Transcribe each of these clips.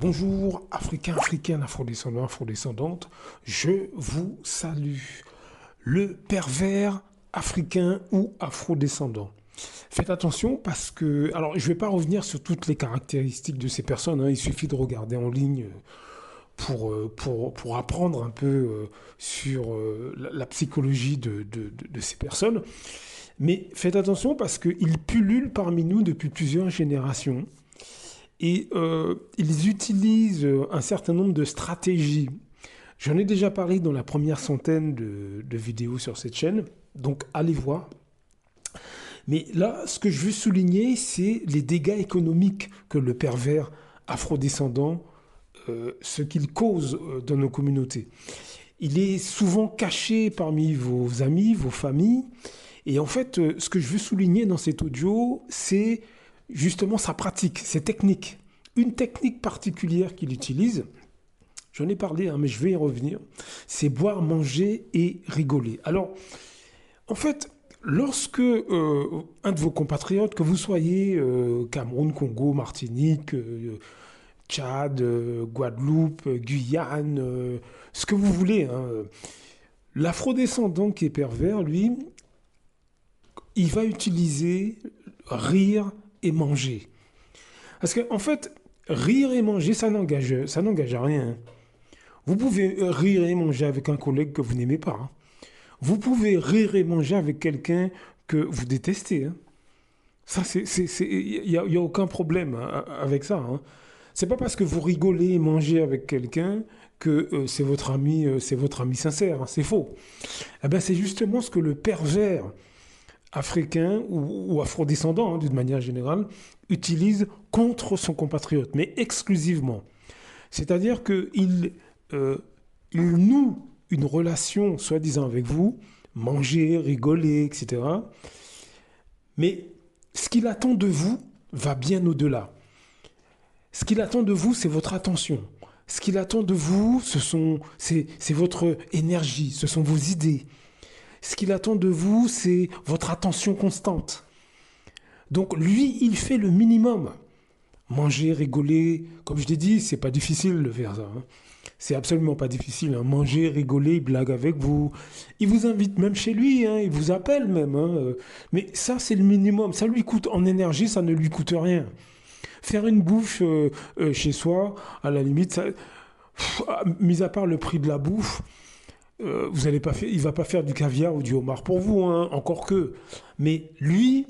Bonjour, Africains, Africaines, Afrodescendants, Afrodescendantes, je vous salue. Le pervers africain ou afrodescendant. Faites attention parce que... Alors, je ne vais pas revenir sur toutes les caractéristiques de ces personnes, hein, il suffit de regarder en ligne pour apprendre un peu sur la psychologie de ces personnes. Mais faites attention parce qu'ils pullulent parmi nous depuis plusieurs générations. Et ils utilisent un certain nombre de stratégies. J'en ai déjà parlé dans la première centaine de vidéos sur cette chaîne, donc allez voir. Mais là, ce que je veux souligner, c'est les dégâts économiques que le pervers afrodescendant, ce qu'il cause dans nos communautés. Il est souvent caché parmi vos amis, vos familles. Et en fait, ce que je veux souligner dans cet audio, c'est justement sa pratique, ses techniques. Une technique particulière qu'il utilise, j'en ai parlé, hein, mais je vais y revenir, c'est boire, manger et rigoler. Alors, en fait, lorsque un de vos compatriotes, que vous soyez Cameroun, Congo, Martinique, Tchad, Guadeloupe, Guyane, ce que vous voulez, hein, l'afrodescendant qui est pervers, lui, il va utiliser rire et manger. Parce qu'en fait, rire et manger, ça n'engage à rien. Vous pouvez rire et manger avec un collègue que vous n'aimez pas. Hein. Vous pouvez rire et manger avec quelqu'un que vous détestez. Hein. Ça, il n'y a aucun problème avec ça. Hein. C'est pas parce que vous rigolez et mangez avec quelqu'un que c'est votre ami sincère. Hein. C'est faux. Eh ben, c'est justement ce que le pervers africain ou afrodescendant, hein, d'une manière générale, utilise contre son compatriote, mais exclusivement. C'est-à-dire qu'il noue une relation, soi-disant avec vous, manger, rigoler, etc. Mais ce qu'il attend de vous va bien au-delà. Ce qu'il attend de vous, c'est votre attention. Ce qu'il attend de vous, c'est votre énergie, ce sont vos idées. Ce qu'il attend de vous, c'est votre attention constante. Donc lui, il fait le minimum. Manger, rigoler, comme je l'ai dit, c'est pas difficile de faire ça. Hein. C'est absolument pas difficile. Hein. Manger, rigoler, il blague avec vous. Il vous invite même chez lui, hein. Il vous appelle même. Hein. Mais ça, c'est le minimum. Ça lui coûte en énergie, ça ne lui coûte rien. Faire une bouffe chez soi, à la limite, ça, mis à part le prix de la bouffe, il ne va pas faire du caviar ou du homard pour vous, hein, encore que. Mais lui,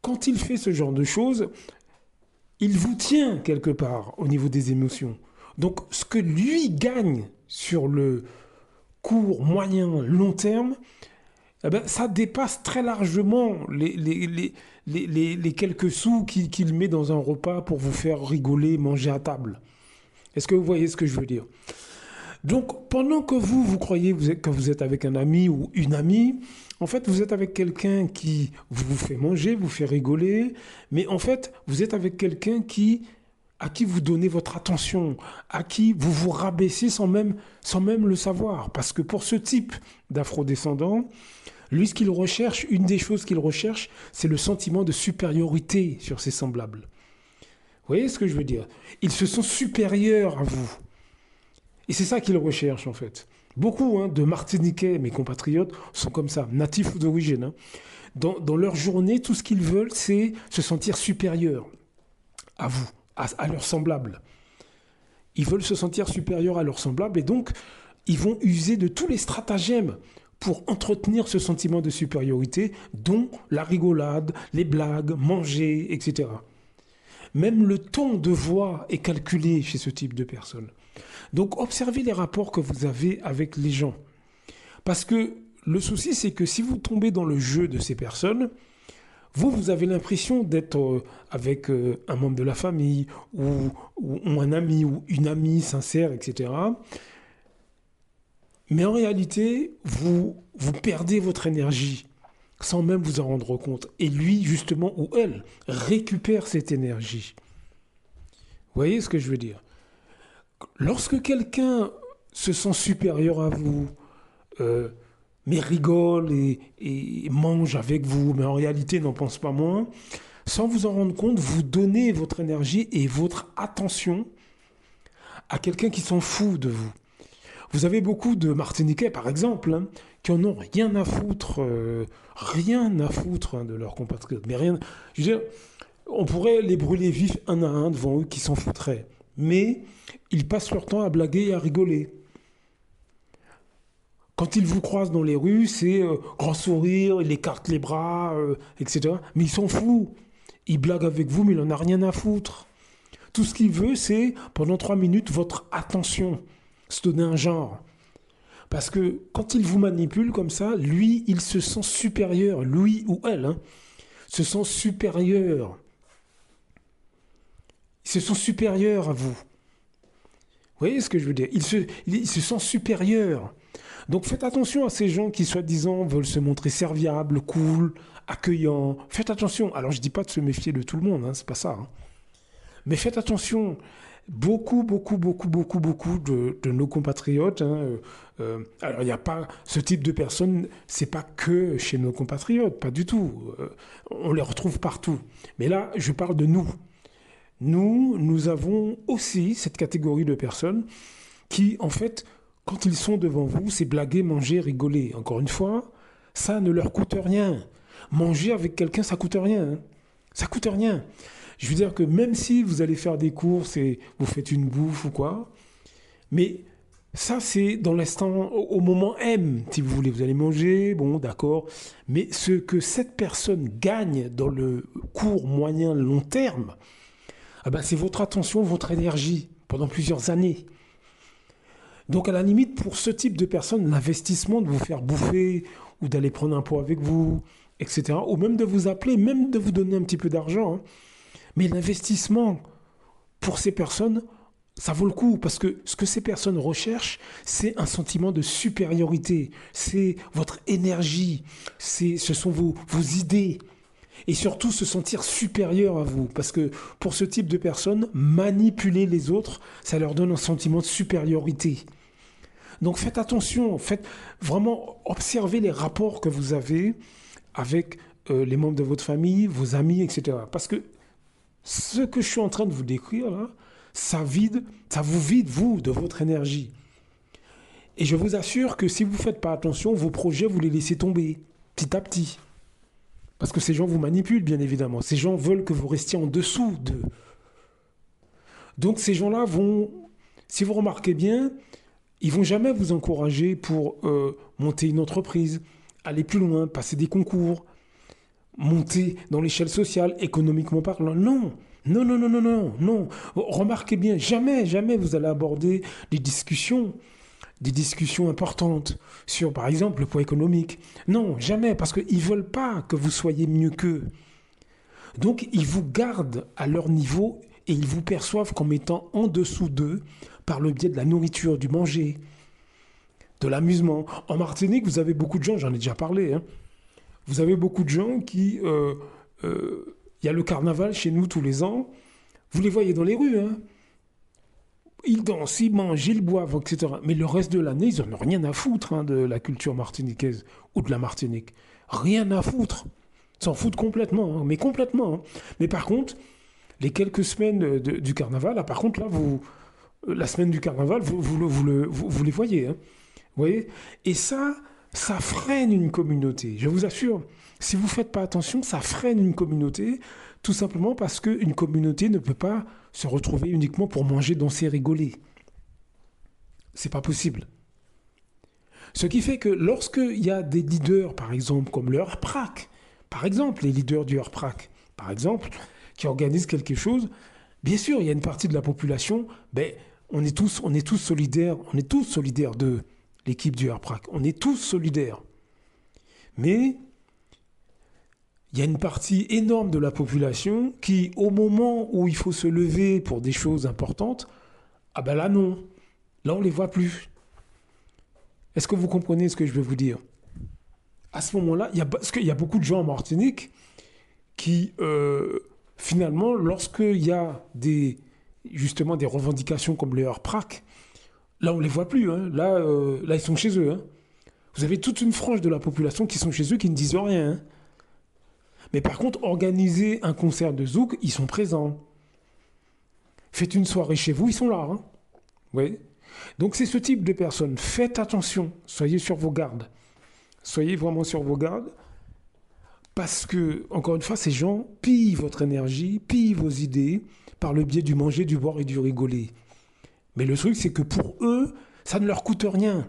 quand il fait ce genre de choses, il vous tient quelque part au niveau des émotions. Donc, ce que lui gagne sur le court, moyen, long terme, eh ben, ça dépasse très largement les quelques sous qu'il met dans un repas pour vous faire rigoler, manger à table. Est-ce que vous voyez ce que je veux dire ? Donc, pendant que vous croyez que vous êtes avec un ami ou une amie, en fait, vous êtes avec quelqu'un qui vous fait manger, vous fait rigoler, mais en fait, vous êtes avec quelqu'un à qui vous donnez votre attention, à qui vous vous rabaissez sans même le savoir. Parce que pour ce type d'afrodescendant, lui, ce qu'il recherche, une des choses qu'il recherche, c'est le sentiment de supériorité sur ses semblables. Vous voyez ce que je veux dire ? Ils se sont supérieurs à vous. Et c'est ça qu'ils recherchent, en fait. Beaucoup de Martiniquais, mes compatriotes, sont comme ça, natifs d'origine. Hein. Dans leur journée, tout ce qu'ils veulent, c'est se sentir supérieurs à vous, à leurs semblables. Ils veulent se sentir supérieurs à leurs semblables et donc, ils vont user de tous les stratagèmes pour entretenir ce sentiment de supériorité, dont la rigolade, les blagues, manger, etc. Même le ton de voix est calculé chez ce type de personnes. Donc, observez les rapports que vous avez avec les gens. Parce que le souci, c'est que si vous tombez dans le jeu de ces personnes, vous avez l'impression d'être avec un membre de la famille ou un ami ou une amie sincère, etc. Mais en réalité, vous perdez votre énergie sans même vous en rendre compte. Et lui, justement, ou elle, récupère cette énergie. Vous voyez ce que je veux dire ? Lorsque quelqu'un se sent supérieur à vous, mais rigole et mange avec vous, mais en réalité n'en pense pas moins, sans vous en rendre compte, vous donnez votre énergie et votre attention à quelqu'un qui s'en fout de vous. Vous avez beaucoup de Martiniquais, par exemple, hein, qui en ont rien à foutre hein, de leurs compatriotes. Mais rien. Je veux dire, on pourrait les brûler vifs un à un devant eux qui s'en foutraient. Mais ils passent leur temps à blaguer et à rigoler. Quand ils vous croisent dans les rues, c'est grand sourire, ils écartent les bras, etc. Mais ils s'en foutent. Il blague avec vous, mais il n'en a rien à foutre. Tout ce qu'il veut, c'est, pendant 3 minutes, votre attention. Se donner un genre. Parce que quand il vous manipule comme ça, lui, il se sent supérieur. Lui ou elle, hein, se sent supérieur. Ils se sent supérieurs à vous. Vous voyez ce que je veux dire? Il se sent supérieur. Donc faites attention à ces gens qui, soi-disant, veulent se montrer serviables, cool, accueillants. Faites attention. Alors je ne dis pas de se méfier de tout le monde, hein, c'est pas ça. Hein. Mais faites attention. Beaucoup de nos compatriotes. Hein, alors, il n'y a pas ce type de personnes, c'est pas que chez nos compatriotes, pas du tout. On les retrouve partout. Mais là, je parle de nous. Nous avons aussi cette catégorie de personnes qui, en fait, quand ils sont devant vous, c'est blaguer, manger, rigoler. Encore une fois, ça ne leur coûte rien. Manger avec quelqu'un, ça coûte rien. Hein. Ça coûte rien. Je veux dire que même si vous allez faire des courses et vous faites une bouffe ou quoi, mais ça c'est dans l'instant, au moment M, si vous voulez, vous allez manger, bon d'accord, mais ce que cette personne gagne dans le court, moyen, long terme, ah ben, c'est votre attention, votre énergie pendant plusieurs années. Donc à la limite, pour ce type de personne, l'investissement de vous faire bouffer ou d'aller prendre un pot avec vous, etc., ou même de vous appeler, même de vous donner un petit peu d'argent, hein, mais l'investissement pour ces personnes, ça vaut le coup parce que ce que ces personnes recherchent, c'est un sentiment de supériorité, c'est votre énergie, ce sont vos idées et surtout se sentir supérieur à vous parce que pour ce type de personnes, manipuler les autres, ça leur donne un sentiment de supériorité. Donc faites attention, faites vraiment observez les rapports que vous avez avec les membres de votre famille, vos amis, etc. Parce que ce que je suis en train de vous décrire là, ça vous vide, vous, de votre énergie. Et je vous assure que si vous ne faites pas attention, vos projets, vous les laissez tomber, petit à petit. Parce que ces gens vous manipulent, bien évidemment. Ces gens veulent que vous restiez en dessous d'eux. Donc ces gens-là vont, si vous remarquez bien, ils vont jamais vous encourager pour monter une entreprise, aller plus loin, passer des concours, monter dans l'échelle sociale, économiquement parlant. Non. Non. Remarquez bien, jamais vous allez aborder des discussions importantes sur, par exemple, le poids économique. Non, jamais, parce qu'ils ne veulent pas que vous soyez mieux qu'eux. Donc, ils vous gardent à leur niveau et ils vous perçoivent comme étant en dessous d'eux par le biais de la nourriture, du manger, de l'amusement. En Martinique, vous avez beaucoup de gens, j'en ai déjà parlé, hein, vous avez beaucoup de gens qui... il y a le carnaval chez nous tous les ans. Vous les voyez dans les rues. Hein. Ils dansent, ils mangent, ils boivent, etc. Mais le reste de l'année, ils n'en ont rien à foutre hein, de la culture martiniquaise ou de la Martinique. Rien à foutre. Ils s'en foutent complètement. Hein, mais complètement. Hein. Mais par contre, les quelques semaines du carnaval, là, par contre, là, la semaine du carnaval, vous les voyez. Hein. Vous voyez. Et ça freine une communauté. Je vous assure. Si vous ne faites pas attention, ça freine une communauté, tout simplement parce qu'une communauté ne peut pas se retrouver uniquement pour manger, danser, rigoler. C'est pas possible. Ce qui fait que lorsqu'il y a des leaders, par exemple, comme le HERPRAC, par exemple, les leaders du HERPRAC, par exemple, qui organisent quelque chose, bien sûr, il y a une partie de la population, on est tous solidaires de l'équipe du HERPRAC. On est tous solidaires. Mais... il y a une partie énorme de la population qui, au moment où il faut se lever pour des choses importantes, ah ben là non, là on ne les voit plus. Est-ce que vous comprenez ce que je veux vous dire? À ce moment-là, parce qu'il y a beaucoup de gens en Martinique qui, finalement, lorsqu'il y a justement des revendications comme le HERPRAC, là on ne les voit plus. Hein. Là, ils sont chez eux. Hein. Vous avez toute une frange de la population qui sont chez eux qui ne disent rien. Hein. Mais par contre, organiser un concert de zouk, ils sont présents. Faites une soirée chez vous, ils sont là. Hein. Oui. Donc c'est ce type de personnes. Faites attention, soyez sur vos gardes. Soyez vraiment sur vos gardes. Parce que, encore une fois, ces gens pillent votre énergie, pillent vos idées par le biais du manger, du boire et du rigoler. Mais le truc, c'est que pour eux, ça ne leur coûte rien.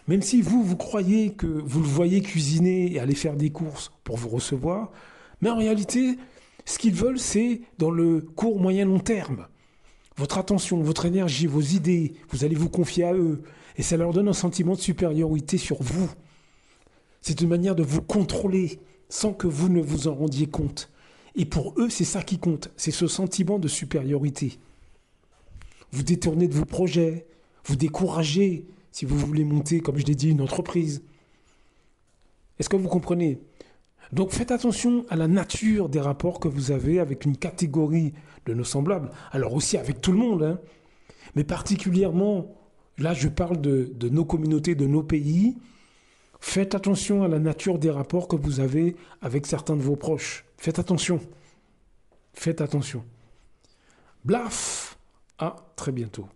Même si vous, vous croyez que vous le voyez cuisiner et aller faire des courses pour vous recevoir, mais en réalité, ce qu'ils veulent, c'est dans le court, moyen, long terme. Votre attention, votre énergie, vos idées, vous allez vous confier à eux. Et ça leur donne un sentiment de supériorité sur vous. C'est une manière de vous contrôler sans que vous ne vous en rendiez compte. Et pour eux, c'est ça qui compte, c'est ce sentiment de supériorité. Vous détournez de vos projets, vous découragez si vous voulez monter, comme je l'ai dit, une entreprise. Est-ce que vous comprenez? Donc faites attention à la nature des rapports que vous avez avec une catégorie de nos semblables. Alors aussi avec tout le monde, hein, mais particulièrement, là je parle de nos communautés, de nos pays. Faites attention à la nature des rapports que vous avez avec certains de vos proches. Faites attention. Faites attention. Blaf! À très bientôt.